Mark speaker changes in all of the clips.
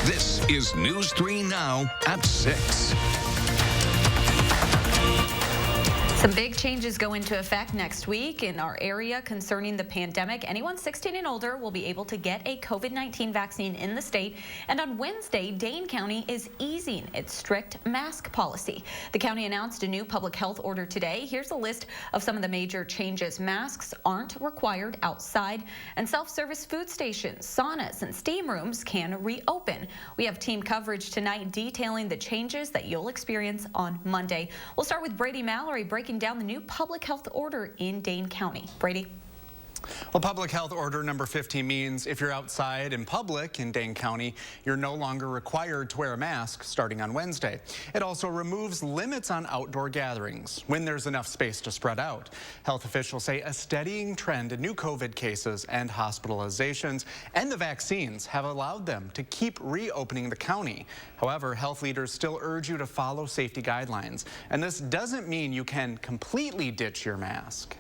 Speaker 1: This is News 3 Now at 6.
Speaker 2: Some big changes go into effect next week in our area concerning the pandemic. Anyone 16 and older will be able to get a COVID-19 vaccine in the state. And on Wednesday, Dane County is easing its strict mask policy. The county announced a new public health order today. Here's a list of some of the major changes. Masks aren't required outside, and self-service food stations, saunas, and steam rooms can reopen. We have team coverage tonight detailing the changes that you'll experience on Monday. We'll start with Brady Mallory breaking down the new public health order in Dane County. Brady.
Speaker 3: Well, public health order number 15 means if you're outside in public in Dane County, you're no longer required to wear a mask starting on Wednesday. It also removes limits on outdoor gatherings when there's enough space to spread out. Health officials say a steadying trend in new COVID cases and hospitalizations and the vaccines have allowed them to keep reopening the county. However, health leaders still urge you to follow safety guidelines. And this doesn't mean you can completely ditch your mask.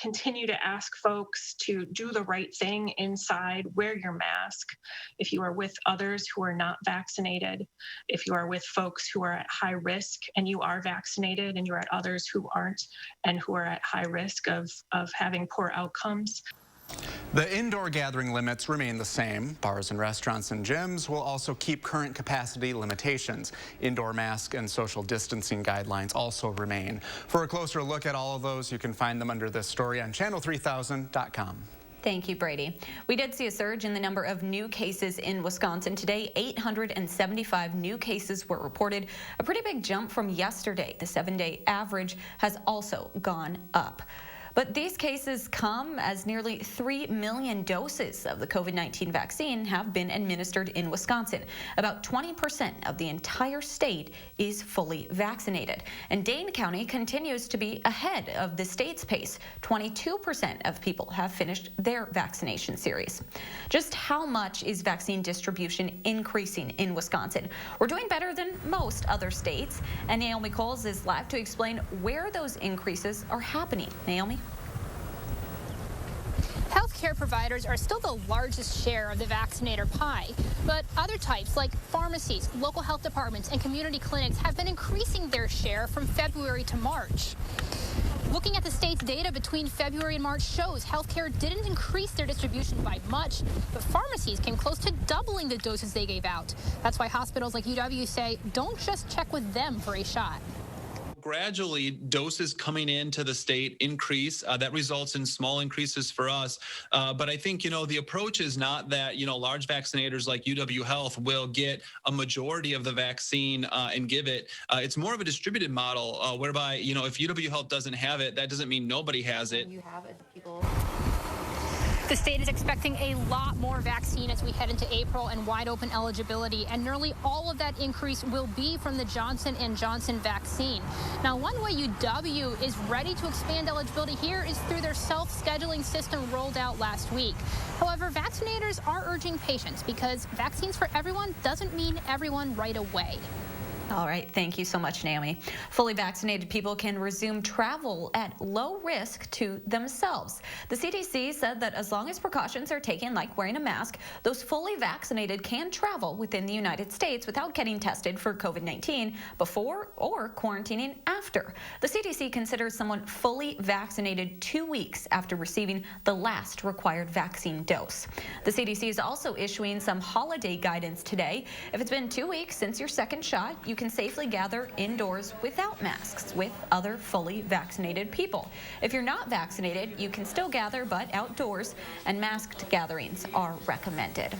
Speaker 4: Continue to ask folks to do the right thing inside, wear your mask. If you are with others who are not vaccinated, if you are with folks who are at high risk and you are vaccinated and you're at others who aren't and who are at high risk of having poor outcomes.
Speaker 3: The indoor gathering limits remain the same. Bars and restaurants and gyms will also keep current capacity limitations. Indoor mask and social distancing guidelines also remain. For a closer look at all of those, you can find them under this story on channel3000.com.
Speaker 2: Thank you, Brady. We did see a surge in the number of new cases in Wisconsin today. 875 new cases were reported, a pretty big jump from yesterday. The 7-day average has also gone up. But these cases come as nearly 3 million doses of the COVID-19 vaccine have been administered in Wisconsin. About 20% of the entire state is fully vaccinated. And Dane County continues to be ahead of the state's pace. 22% of people have finished their vaccination series. Just how much is vaccine distribution increasing in Wisconsin? We're doing better than most other states. And Naomi Coles is live to explain where those increases are happening. Naomi?
Speaker 5: Healthcare providers are still the largest share of the vaccinator pie, but other types like pharmacies, local health departments, and community clinics have been increasing their share from February to March. Looking at the state's data between February and March shows healthcare didn't increase their distribution by much, but pharmacies came close to doubling the doses they gave out. That's why hospitals like UW say don't just check with them for a shot.
Speaker 6: Gradually, doses coming into the state increase. That results in small increases for us. But I think, the approach is not that, large vaccinators like UW Health will get a majority of the vaccine and give it. It's more of a distributed model whereby, if UW Health doesn't have it, that doesn't mean nobody has it.
Speaker 5: You have it, people. The state is expecting a lot more vaccine as we head into April and wide open eligibility, and nearly all of that increase will be from the Johnson & Johnson vaccine. Now, one way UW is ready to expand eligibility here is through their self-scheduling system rolled out last week. However, vaccinators are urging patience because vaccines for everyone doesn't mean everyone right away.
Speaker 2: All right, thank you so much, Naomi. Fully vaccinated people can resume travel at low risk to themselves. The CDC said that as long as precautions are taken, like wearing a mask, those fully vaccinated can travel within the United States without getting tested for COVID-19 before or quarantining after. The CDC considers someone fully vaccinated 2 weeks after receiving the last required vaccine dose. The CDC is also issuing some holiday guidance today. If it's been 2 weeks since your second shot, you can safely gather indoors without masks with other fully vaccinated people. If you're not vaccinated, you can still gather, but outdoors, and masked gatherings are recommended.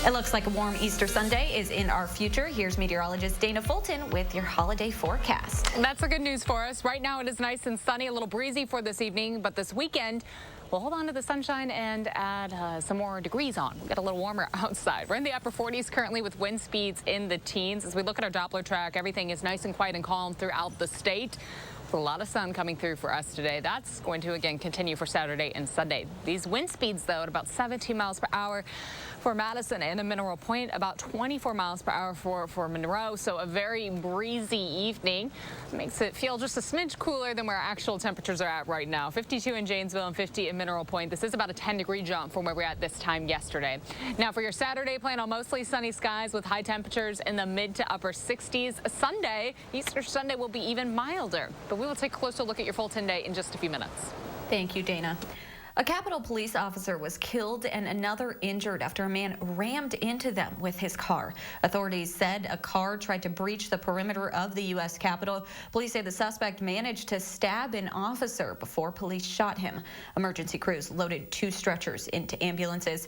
Speaker 2: It looks like a warm Easter Sunday is in our future. Here's meteorologist Dana Fulton with your holiday forecast.
Speaker 7: That's the good news for us. Right now it is nice and sunny, a little breezy for this evening, but this weekend we'll hold on to the sunshine and add some more degrees on. We'll get a little warmer outside. We're in the upper 40s currently with wind speeds in the teens. As we look at our Doppler track, everything is nice and quiet and calm throughout the state. A lot of sun coming through for us today. That's going to again continue for Saturday and Sunday. These wind speeds, though, at about 17 miles per hour for Madison and Mineral Point, about 24 miles per hour for Monroe. So a very breezy evening. Makes it feel just a smidge cooler than where actual temperatures are at right now. 52 in Janesville and 50 in Mineral Point. This is about a 10-degree jump from where we were at this time yesterday. Now for your Saturday, plan on mostly sunny skies with high temperatures in the mid to upper 60s. Sunday, Easter Sunday, will be even milder. But we will take a closer look at your full 10-day in just a few minutes.
Speaker 2: Thank you, Dana. A Capitol police officer was killed and another injured after a man rammed into them with his car. Authorities said a car tried to breach the perimeter of the U.S. Capitol. Police say the suspect managed to stab an officer before police shot him. Emergency crews loaded 2 stretchers into ambulances.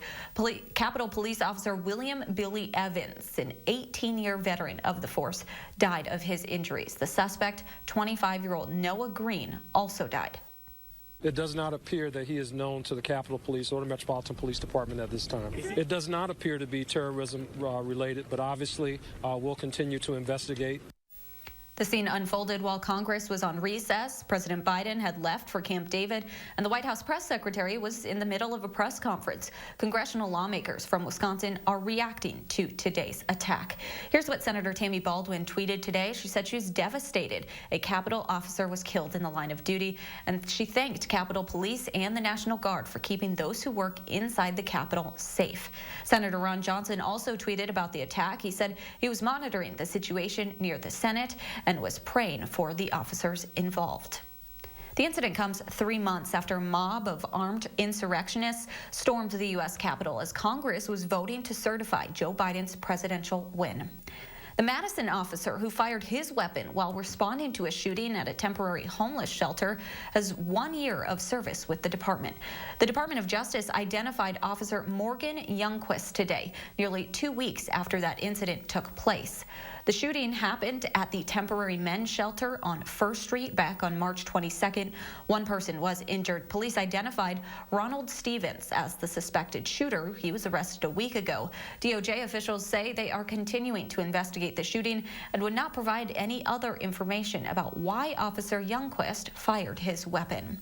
Speaker 2: Capitol Police Officer William Billy Evans, an 18-year veteran of the force, died of his injuries. The suspect, 25-year-old Noah Green, also died.
Speaker 8: It does not appear that he is known to the Capitol Police or the Metropolitan Police Department at this time. It does not appear to be terrorism related, but obviously we'll continue to investigate.
Speaker 2: The scene unfolded while Congress was on recess. President Biden had left for Camp David, and the White House press secretary was in the middle of a press conference. Congressional lawmakers from Wisconsin are reacting to today's attack. Here's what Senator Tammy Baldwin tweeted today. She said she's devastated. A Capitol officer was killed in the line of duty, and she thanked Capitol Police and the National Guard for keeping those who work inside the Capitol safe. Senator Ron Johnson also tweeted about the attack. He said he was monitoring the situation near the Senate and was praying for the officers involved. The incident comes 3 months after a mob of armed insurrectionists stormed the U.S. Capitol as Congress was voting to certify Joe Biden's presidential win. The Madison officer who fired his weapon while responding to a shooting at a temporary homeless shelter has 1 year of service with the department. The Department of Justice identified Officer Morgan Youngquist today, nearly 2 weeks after that incident took place. The shooting happened at the temporary men's shelter on 1st Street back on March 22nd. 1 person was injured. Police identified Ronald Stevens as the suspected shooter. He was arrested a week ago. DOJ officials say they are continuing to investigate the shooting and would not provide any other information about why Officer Youngquist fired his weapon.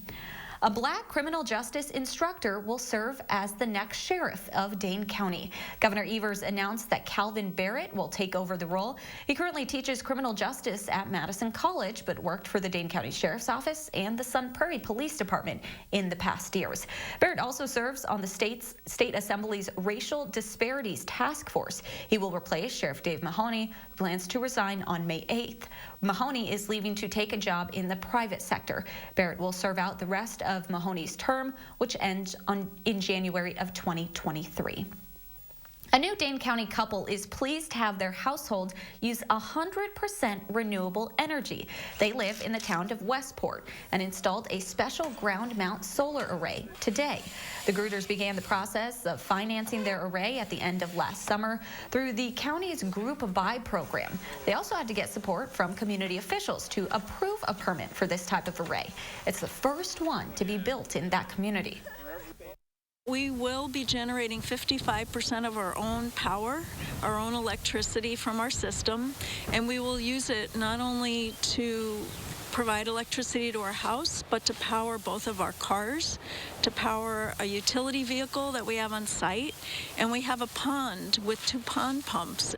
Speaker 2: A Black criminal justice instructor will serve as the next sheriff of Dane County. Governor Evers announced that Calvin Barrett will take over the role. He currently teaches criminal justice at Madison College, but worked for the Dane County Sheriff's Office and the Sun Prairie Police Department in the past years. Barrett also serves on the State Assembly's Racial Disparities Task Force. He will replace Sheriff Dave Mahoney, who plans to resign on May 8th. Mahoney is leaving to take a job in the private sector. Barrett will serve out the rest of Mahoney's term, which ends in January of 2023. A new Dane County couple is pleased to have their household use 100% renewable energy. They live in the town of Westport and installed a special ground mount solar array today. The Gruters began the process of financing their array at the end of last summer through the county's Group Buy program. They also had to get support from community officials to approve a permit for this type of array. It's the first one to be built in that community.
Speaker 9: We will be generating 55% of our own power, our own electricity from our system, and we will use it not only to provide electricity to our house, but to power both of our cars, to power a utility vehicle that we have on site, and we have a pond with 2 pond pumps.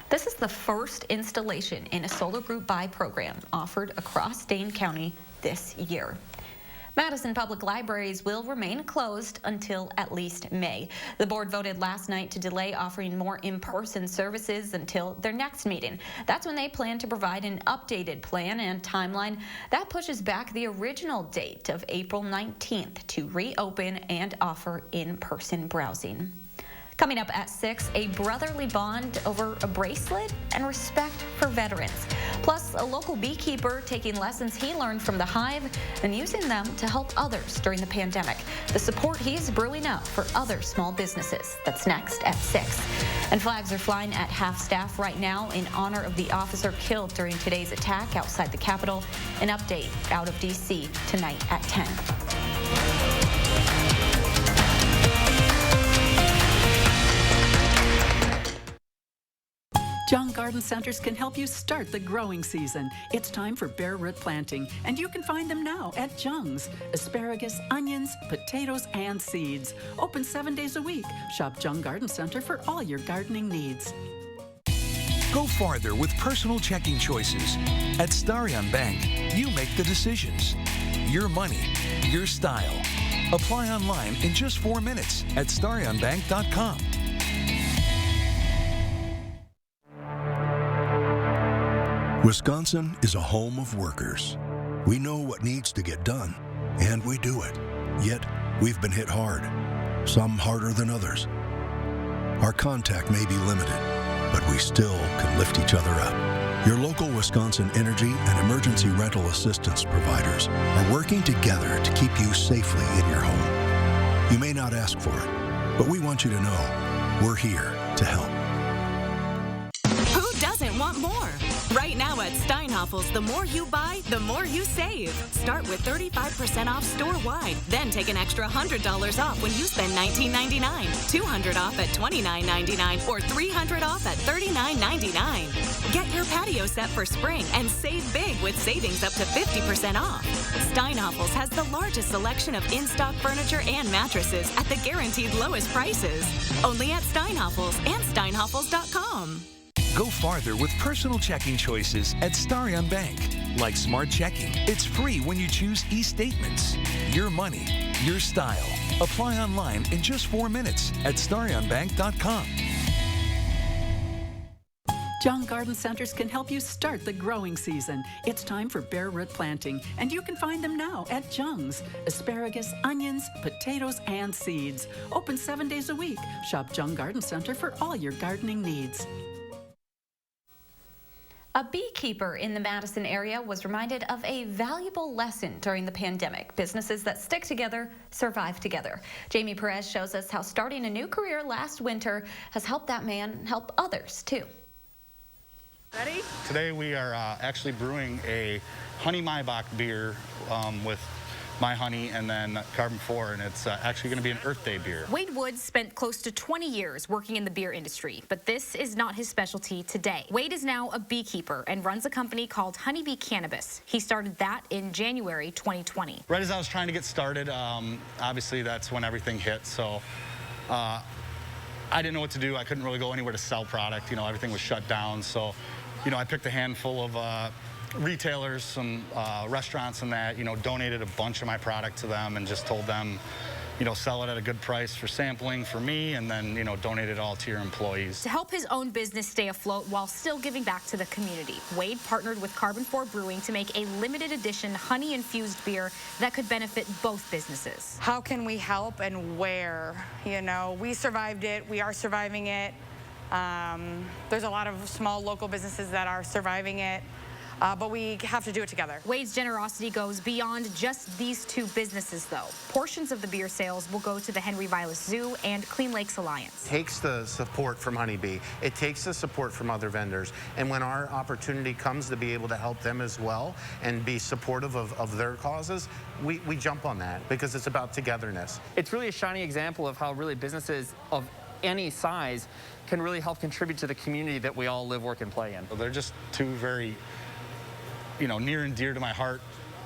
Speaker 2: This is the first installation in a solar group buy program offered across Dane County this year. Madison Public Libraries will remain closed until at least May. The board voted last night to delay offering more in-person services until their next meeting. That's when they plan to provide an updated plan and timeline. That pushes back the original date of April 19th to reopen and offer in-person browsing. Coming up at 6, a brotherly bond over a bracelet and respect for veterans. Plus, a local beekeeper taking lessons he learned from the hive and using them to help others during the pandemic. The support he's brewing up for other small businesses. That's next at 6. And flags are flying at half-staff right now in honor of the officer killed during today's attack outside the Capitol. An update out of D.C. tonight at 10.
Speaker 10: Jung Garden Centers can help you start the growing season. It's time for bare root planting, and you can find them now at Jung's. Asparagus, onions, potatoes, and seeds. Open 7 days a week. Shop Jung Garden Center for all your gardening needs.
Speaker 11: Go farther with personal checking choices. At Starion Bank, you make the decisions. Your money, your style. Apply online in just 4 minutes at starionbank.com.
Speaker 12: Wisconsin is a home of workers. We know what needs to get done, and we do it. Yet, we've been hit hard, some harder than others. Our contact may be limited, but we still can lift each other up. Your local Wisconsin energy and emergency rental assistance providers are working together to keep you safely in your home. You may not ask for it, but we want you to know we're here to help.
Speaker 13: Who doesn't want more? Right now at Steinhafels, the more you buy, the more you save. Start with 35% off store-wide. Then take an extra $100 off when you spend $19.99, $200 off at $29.99, or $300 off at $39.99. Get your patio set for spring and save big with savings up to 50% off. Steinhafels has the largest selection of in-stock furniture and mattresses at the guaranteed lowest prices. Only at Steinhafels and steinhafels.com.
Speaker 11: Go farther with personal checking choices at Starion Bank. Like Smart Checking, it's free when you choose e-statements. Your money, your style. Apply online in just 4 minutes at starionbank.com.
Speaker 10: Jung Garden Centers can help you start the growing season. It's time for bare root planting, and you can find them now at Jung's. Asparagus, onions, potatoes, and seeds. Open 7 days a week. Shop Jung Garden Center for all your gardening needs.
Speaker 2: A beekeeper in the Madison area was reminded of a valuable lesson during the pandemic. Businesses that stick together survive together. Jamie Perez shows us how starting a new career last winter has helped that man help others too.
Speaker 14: Ready? Today we are actually brewing a honey Maibach beer with my honey and then carbon 4, and it's actually going to be an Earth Day beer.
Speaker 15: Wade Woods spent close to 20 years working in the beer industry, but this is not his specialty today. Wade is now a beekeeper and runs a company called Honeybee Cannabis. He started that in January 2020.
Speaker 14: Right as I was trying to get started, obviously that's when everything hit, so I didn't know what to do. I couldn't really go anywhere to sell product. You know, everything was shut down, so I picked a handful of retailers, some restaurants and that, donated a bunch of my product to them and just told them, sell it at a good price for sampling for me, and then, donate it all to your employees.
Speaker 15: To help his own business stay afloat while still giving back to the community, Wade partnered with Carbon 4 Brewing to make a limited edition honey-infused beer that could benefit both businesses.
Speaker 16: How can we help and where? We survived it. We are surviving it. There's a lot of small local businesses that are surviving it. But we have to do it together.
Speaker 15: Wade's generosity goes beyond just these two businesses, though. Portions of the beer sales will go to the Henry Vilas Zoo and Clean Lakes Alliance.
Speaker 17: It takes the support from Honeybee. It takes the support from other vendors. And when our opportunity comes to be able to help them as well and be supportive of their causes, we jump on that because it's about togetherness.
Speaker 18: It's really a shining example of how really businesses of any size can really help contribute to the community that we all live, work, and play in.
Speaker 14: They're just two very near and dear to my heart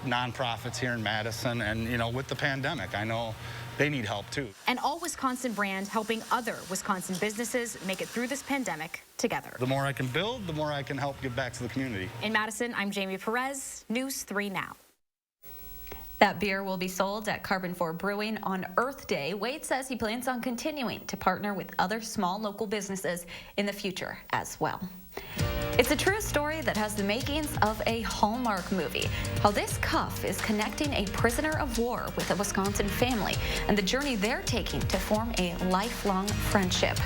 Speaker 14: nonprofits here in Madison, and with the pandemic, I know they need help too.
Speaker 15: An all-Wisconsin brand helping other Wisconsin businesses make it through this pandemic together.
Speaker 14: The more I can build, the more I can help give back to the community.
Speaker 15: In Madison, I'm Jamie Perez, News 3 Now.
Speaker 2: That beer will be sold at Carbon 4 Brewing on Earth Day. Wade says he plans on continuing to partner with other small local businesses in the future as well. It's a true story that has the makings of a Hallmark movie. How this cuff is connecting a prisoner of war with a Wisconsin family and the journey they're taking to form a lifelong friendship.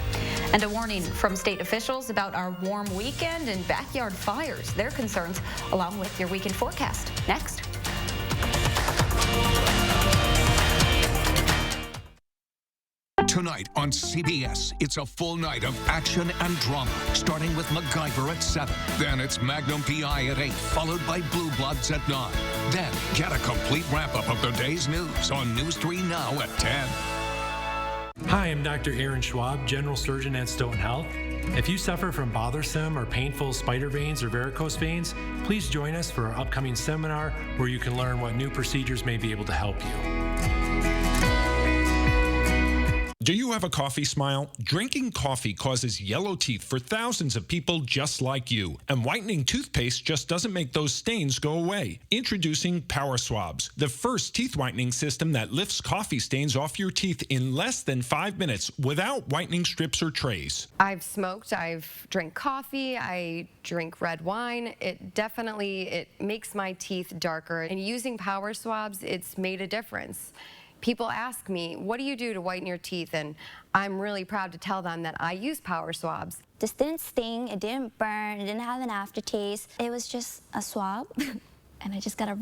Speaker 2: And a warning from state officials about our warm weekend and backyard fires, their concerns, along with your weekend forecast. Next.
Speaker 1: Tonight on CBS, it's a full night of action and drama, starting with MacGyver at 7. Then it's Magnum PI at 8, followed by Blue Bloods at 9. Then get a complete wrap-up of the day's news on News 3 Now at 10.
Speaker 19: Hi, I'm Dr. Aaron Schwab, General Surgeon at Stoughton Health.
Speaker 8: If you suffer from bothersome or painful spider veins or varicose veins, please join us for our upcoming seminar where you can learn what new procedures may be able to help you.
Speaker 19: Do you have a coffee smile? Drinking coffee causes yellow teeth for thousands of people just like you. And whitening toothpaste just doesn't make those stains go away. Introducing Power Swabs, the first teeth whitening system that lifts coffee stains off your teeth in less than 5 minutes without whitening strips or trays.
Speaker 20: I've smoked, I've drank coffee, I drink red wine. It makes my teeth darker. And using Power Swabs, it's made a difference. People ask me, what do you do to whiten your teeth? And I'm really proud to tell them that I use Power Swabs.
Speaker 21: This didn't sting, it didn't burn, it didn't have an aftertaste. It was just a swab, and I just got to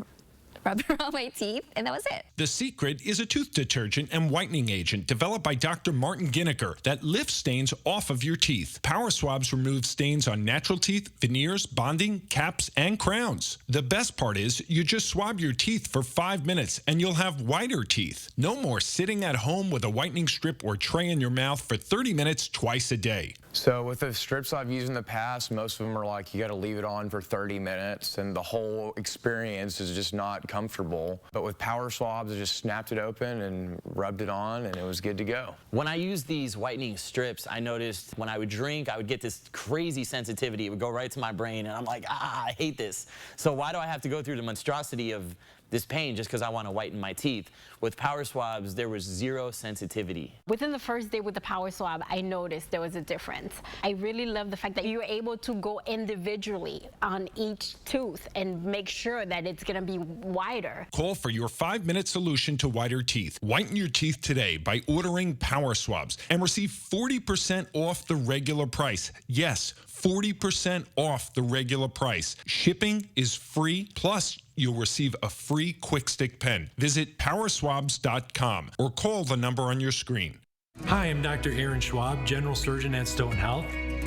Speaker 21: rub it on my teeth, and that was it.
Speaker 19: The Secret is a tooth detergent and whitening agent developed by Dr. Martin Ginniker that lifts stains off of your teeth. Power Swabs remove stains on natural teeth, veneers, bonding, caps, and crowns. The best part is you just swab your teeth for 5 minutes and you'll have whiter teeth. No more sitting at home with a whitening strip or tray in your mouth for 30 minutes twice a day.
Speaker 22: So with the strips I've used in the past, most of them are like you got to leave it on for 30 minutes and the whole experience is just not comfortable. But with Power Swabs, I just snapped it open and rubbed it on and it was good to go.
Speaker 23: When I used these whitening strips, I noticed when I would drink, I would get this crazy sensitivity. It would go right to my brain and I'm like, I hate this. So why do I have to go through the monstrosity of this pain just because I want to whiten my teeth? With Power Swabs, there was zero sensitivity.
Speaker 24: Within the first day with the Power Swab, I noticed there was a difference. I really love the fact that you're able to go individually on each tooth and make sure that it's going to be wider.
Speaker 19: Call for your 5-minute solution to whiter teeth. Whiten your teeth today by ordering Power Swabs and receive 40% off the regular price. Yes, 40% off the regular price. Shipping is free, plus you'll receive a free Quick Stick pen. Visit powerswabs.com or call the number on your screen.
Speaker 8: Hi, I'm Dr. Aaron Schwab, General Surgeon at Stoughton Health.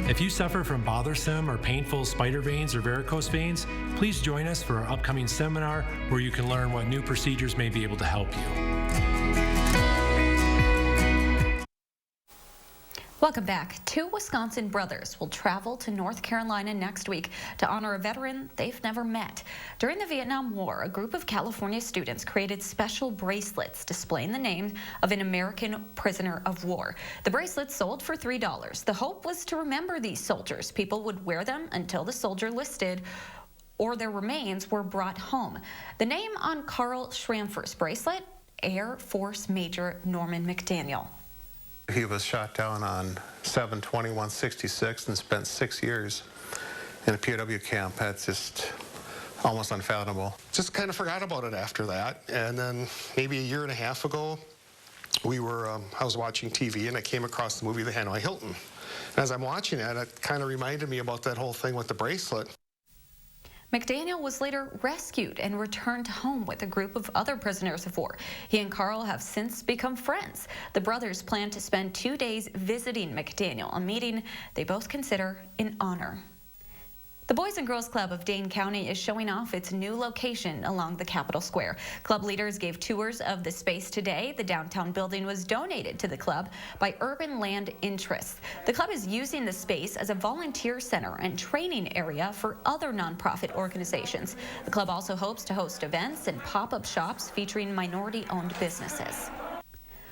Speaker 8: If you suffer from bothersome or painful spider veins or varicose veins, please join us for our upcoming seminar where you can learn what new procedures may be able to help you.
Speaker 2: Welcome back. 2 Wisconsin brothers will travel to North Carolina next week to honor a veteran they've never met. During the Vietnam War, a group of California students created special bracelets displaying the name of an American prisoner of war. The bracelets sold for $3. The hope was to remember these soldiers. People would wear them until the soldier listed or their remains were brought home. The name on Carl Schramfer's bracelet, Air Force Major Norman McDaniel.
Speaker 25: He was shot down on 7/21/66 and spent 6 years in a POW camp. That's just almost unfathomable. Just kind of forgot about it after that. And then maybe a year and a half ago, I was watching TV and I came across the movie The Hanoi Hilton. And as I'm watching it kind of reminded me about that whole thing with the bracelet.
Speaker 2: McDaniel was later rescued and returned home with a group of other prisoners of war. He and Carl have since become friends. The brothers plan to spend 2 days visiting McDaniel, a meeting they both consider an honor. The Boys and Girls Club of Dane County is showing off its new location along the Capitol Square. Club leaders gave tours of the space today. The downtown building was donated to the club by Urban Land Interests. The club is using the space as a volunteer center and training area for other nonprofit organizations. The club also hopes to host events and pop-up shops featuring minority-owned businesses.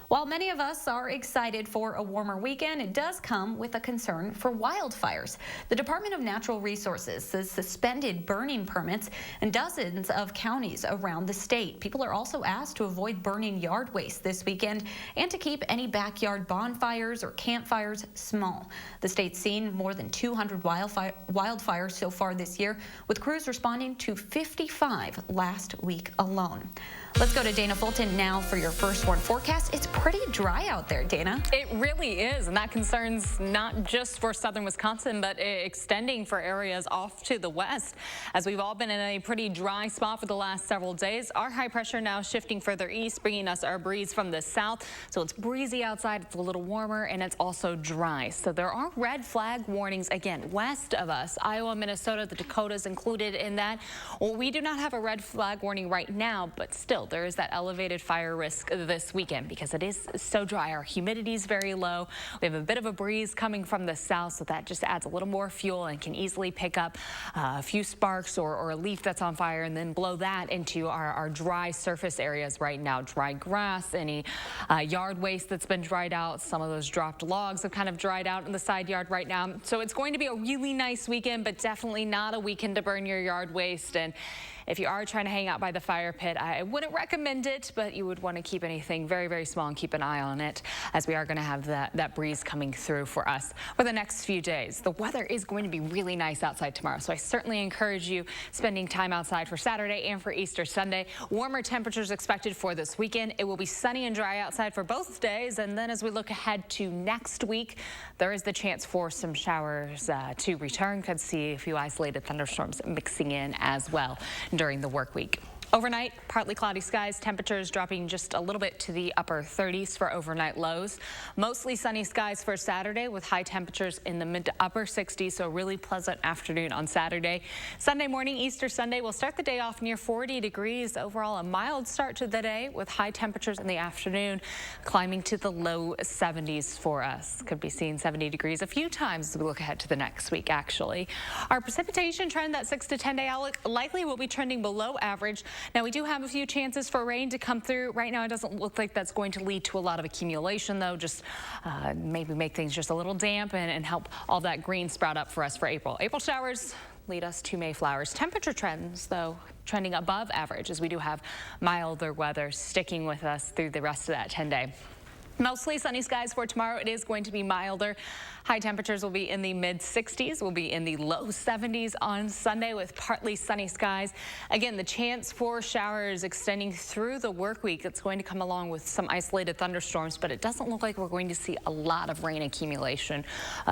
Speaker 2: While many of us are excited for a warmer weekend, it does come with a concern for wildfires. The Department of Natural Resources has suspended burning permits in dozens of counties around the state. People are also asked to avoid burning yard waste this weekend and to keep any backyard bonfires or campfires small. The state's seen more than 200 wildfires so far this year, with crews responding to 55 last week alone. Let's go to Dana Fulton now for your first warn forecast. It's pretty dry out there, Dana.
Speaker 7: It really is, and that concerns not just for southern Wisconsin, but extending for areas off to the west. As we've all been in a pretty dry spot for the last several days, our high pressure now shifting further east, bringing us our breeze from the south. So it's breezy outside, it's a little warmer, and it's also dry. So there are red flag warnings, again, west of us. Iowa, Minnesota, the Dakotas included in that. Well, we do not have a red flag warning right now, but still, still, there is that elevated fire risk this weekend because it is so dry. Our humidity is very low. We have a bit of a breeze coming from the south, so that just adds a little more fuel and can easily pick up a few sparks or a leaf that's on fire and then blow that into our dry surface areas right now. Dry grass, any yard waste that's been dried out. Some of those dropped logs have kind of dried out in the side yard right now. So it's going to be a really nice weekend, but definitely not a weekend to burn your yard waste. And if you are trying to hang out by the fire pit, I wouldn't recommend it, but you would want to keep anything very, very small and keep an eye on it, as we are going to have that breeze coming through for us for the next few days. The weather is going to be really nice outside tomorrow, so I certainly encourage you spending time outside for Saturday and for Easter Sunday. Warmer temperatures expected for this weekend. It will be sunny and dry outside for both days, and then as we look ahead to next week, there is the chance for some showers to return. Could see a few isolated thunderstorms mixing in as well during the work week. Overnight, partly cloudy skies, temperatures dropping just a little bit to the upper 30s for overnight lows. Mostly sunny skies for Saturday with high temperatures in the mid to upper 60s, so a really pleasant afternoon on Saturday. Sunday morning, Easter Sunday, we'll start the day off near 40 degrees. Overall, a mild start to the day with high temperatures in the afternoon, climbing to the low 70s for us. Could be seeing 70 degrees a few times as we look ahead to the next week, actually. Our precipitation trend, that 6 to 10 day outlook, likely will be trending below average. Now, we do have a few chances for rain to come through. Right now, it doesn't look like that's going to lead to a lot of accumulation, though. Just maybe make things just a little damp and help all that green sprout up for us for April. April showers lead us to May flowers. Temperature trends, though, trending above average as we do have milder weather sticking with us through the rest of that 10-day. Mostly sunny skies for tomorrow. It is going to be milder. High temperatures will be in the mid 60s. We'll be in the low 70s on Sunday with partly sunny skies. Again, the chance for showers extending through the work week. It's going to come along with some isolated thunderstorms, but it doesn't look like we're going to see a lot of rain accumulation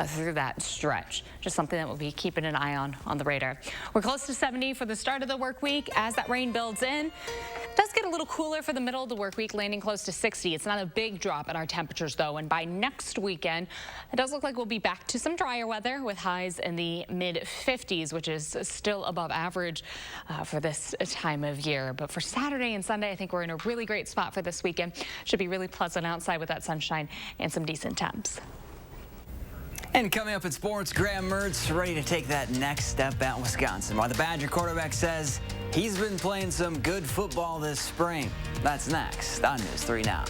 Speaker 7: through that stretch. Just something that we'll be keeping an eye on the radar. We're close to 70 for the start of the work week. As that rain builds in, it does get a little cooler for the middle of the work week, landing close to 60. It's not a big drop in our temperatures, though, and by next weekend, it does look like we'll be back to some drier weather with highs in the mid 50s, which is still above average for this time of year. But for Saturday and Sunday, I think we're in a really great spot for this weekend. Should be really pleasant outside with that sunshine and some decent temps.
Speaker 3: And coming up in sports, Graham Mertz ready to take that next step at Wisconsin, while the Badger quarterback says he's been playing some good football this spring. That's next on News 3 Now.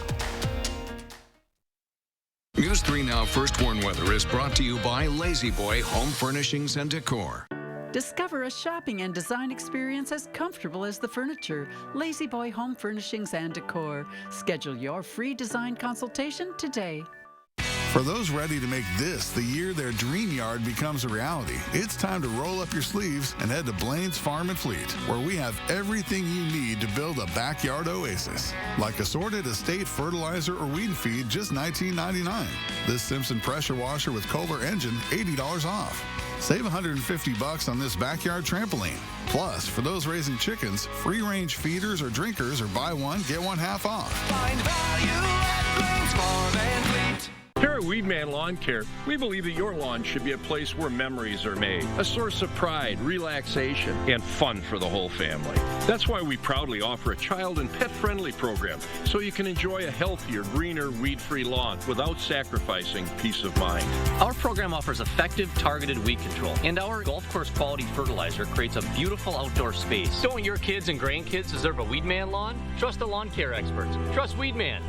Speaker 1: News 3 Now First Warn Weather is brought to you by Lazy Boy Home Furnishings and Decor.
Speaker 10: Discover a shopping and design experience as comfortable as the furniture. Lazy Boy Home Furnishings and Decor. Schedule your free design consultation today.
Speaker 4: For those ready to make this the year their dream yard becomes a reality, it's time to roll up your sleeves and head to Blaine's Farm and Fleet, where we have everything you need to build a backyard oasis. Like assorted estate fertilizer or weed feed, just $19.99. This Simpson pressure washer with Kohler engine, $80 off. Save $150 on this backyard trampoline. Plus, for those raising chickens, free-range feeders or drinkers or buy one, get one half off.
Speaker 5: Find value at Blaine's Farm and Fleet.
Speaker 6: Here at Weedman Lawn Care, we believe that your lawn should be a place where memories are made, a source of pride, relaxation, and fun for the whole family. That's why we proudly offer a child and pet-friendly program, so you can enjoy a healthier, greener, weed-free lawn without sacrificing peace of mind.
Speaker 9: Our program offers effective, targeted weed control, and our golf course quality fertilizer creates a beautiful outdoor space. Don't your kids and grandkids deserve a Weedman lawn? Trust the lawn care experts. Trust Weedman.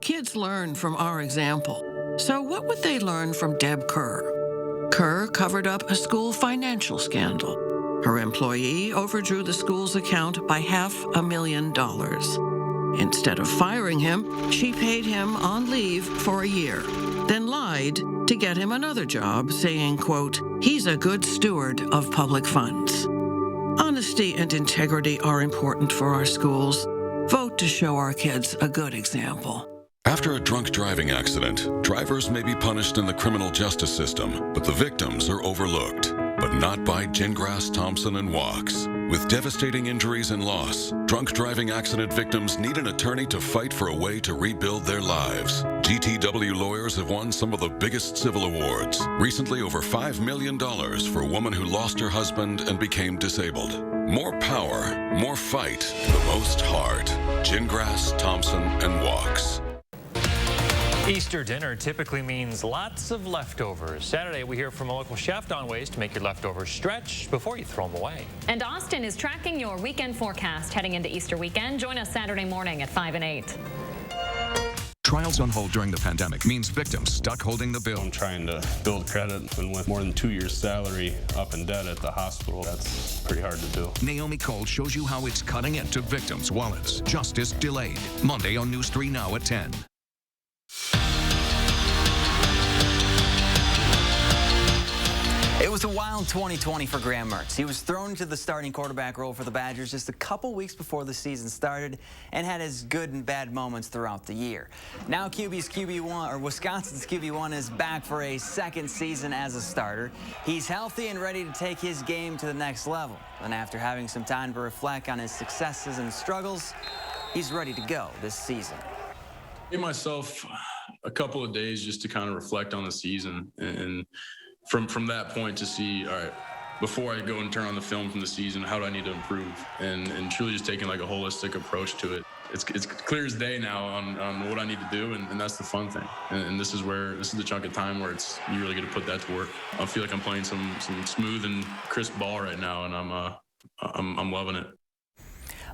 Speaker 26: Kids learn from our example. So what would they learn from Deb Kerr? Kerr covered up a school financial scandal. Her employee overdrew the school's account by $500,000. Instead of firing him, she paid him on leave for a year, then lied to get him another job, saying, quote, "He's a good steward of public funds." Honesty and integrity are important for our schools. Vote to show our kids a good example.
Speaker 27: After a drunk driving accident, drivers may be punished in the criminal justice system, but the victims are overlooked. But not by Gingras, Thompson, and Walks. With devastating injuries and loss, drunk driving accident victims need an attorney to fight for a way to rebuild their lives. GTW lawyers have won some of the biggest civil awards. Recently, over $5 million for a woman who lost her husband and became disabled. More power, more fight, the most heart. Gingras, Thompson, and Walks.
Speaker 11: Easter dinner typically means lots of leftovers. Saturday, we hear from a local chef on ways to make your leftovers stretch before you throw them away.
Speaker 12: And Austin is tracking your weekend forecast heading into Easter weekend. Join us Saturday morning at 5 and 8.
Speaker 1: Trials on hold during the pandemic means victims stuck holding the bill.
Speaker 13: I'm trying to build credit, and with more than 2 years' salary up in debt at the hospital, that's pretty hard to do.
Speaker 1: Naomi Cole shows you how it's cutting into victims' wallets. Justice delayed. Monday on News 3 Now at 10.
Speaker 3: It was a wild 2020 for Graham Mertz. He was thrown into the starting quarterback role for the Badgers just a couple weeks before the season started and had his good and bad moments throughout the year. Now Wisconsin's QB1 is back for a second season as a starter. He's healthy and ready to take his game to the next level. And after having some time to reflect on his successes and struggles, he's ready to go this season.
Speaker 14: I gave myself a couple of days just to kind of reflect on the season and from that point to see, all right, before I go and turn on the film from the season, how do I need to improve? And truly just taking like a holistic approach to it. It's clear as day now on what I need to do, and that's the fun thing. And this is the chunk of time where you really get to put that to work. I feel like I'm playing some smooth and crisp ball right now, and I'm loving it.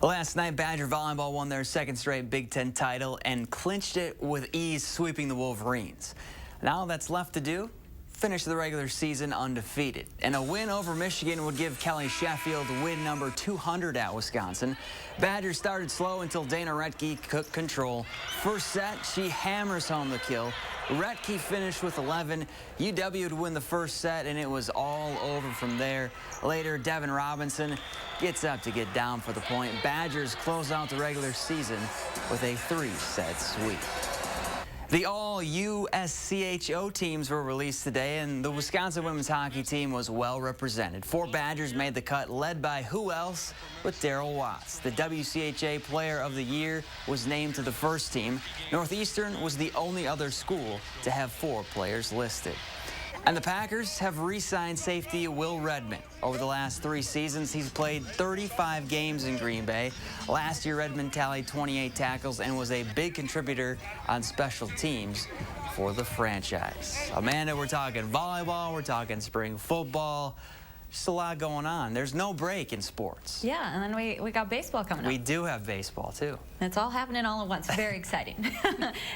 Speaker 3: Last night, Badger volleyball won their second straight Big Ten title and clinched it with ease, sweeping the Wolverines. Now all that's left to do, finish the regular season undefeated. And a win over Michigan would give Kelly Sheffield win number 200 at Wisconsin. Badgers started slow until Dana Retke took control. First set, she hammers home the kill. Retke finished with 11. UW would win the first set, and it was all over from there. Later, Devin Robinson gets up to get down for the point. Badgers close out the regular season with a 3-set sweep. The all-USCHO teams were released today, and the Wisconsin women's hockey team was well represented. 4 Badgers made the cut, led by who else but Daryl Watts. The WCHA Player of the Year was named to the first team. Northeastern was the only other school to have 4 players listed. And the Packers have re-signed safety Will Redmond. Over the last 3 seasons, he's played 35 games in Green Bay. Last year, Redmond tallied 28 tackles and was a big contributor on special teams for the franchise. Amanda, we're talking volleyball, we're talking spring football. Just a lot going on. There's no break in sports.
Speaker 2: Yeah, and then we got baseball coming up.
Speaker 3: We do have baseball, too.
Speaker 2: It's all happening all at once. Very exciting.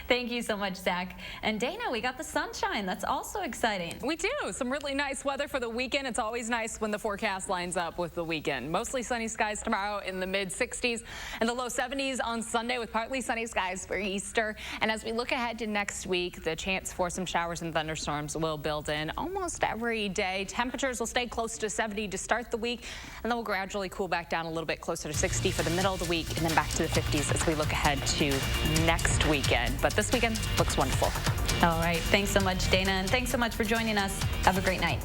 Speaker 2: Thank you so much, Zach. And Dana, we got the sunshine. That's also exciting.
Speaker 7: We do. Some really nice weather for the weekend. It's always nice when the forecast lines up with the weekend. Mostly sunny skies tomorrow in the mid-60s and the low 70s on Sunday with partly sunny skies for Easter. And as we look ahead to next week, the chance for some showers and thunderstorms will build in almost every day. Temperatures will stay close to 70 to start the week, and then we'll gradually cool back down a little bit closer to 60 for the middle of the week, and then back to the 50s as we look ahead to next weekend. But this weekend looks wonderful.
Speaker 2: All right. Thanks so much, Dana, and thanks so much for joining us. Have a great night.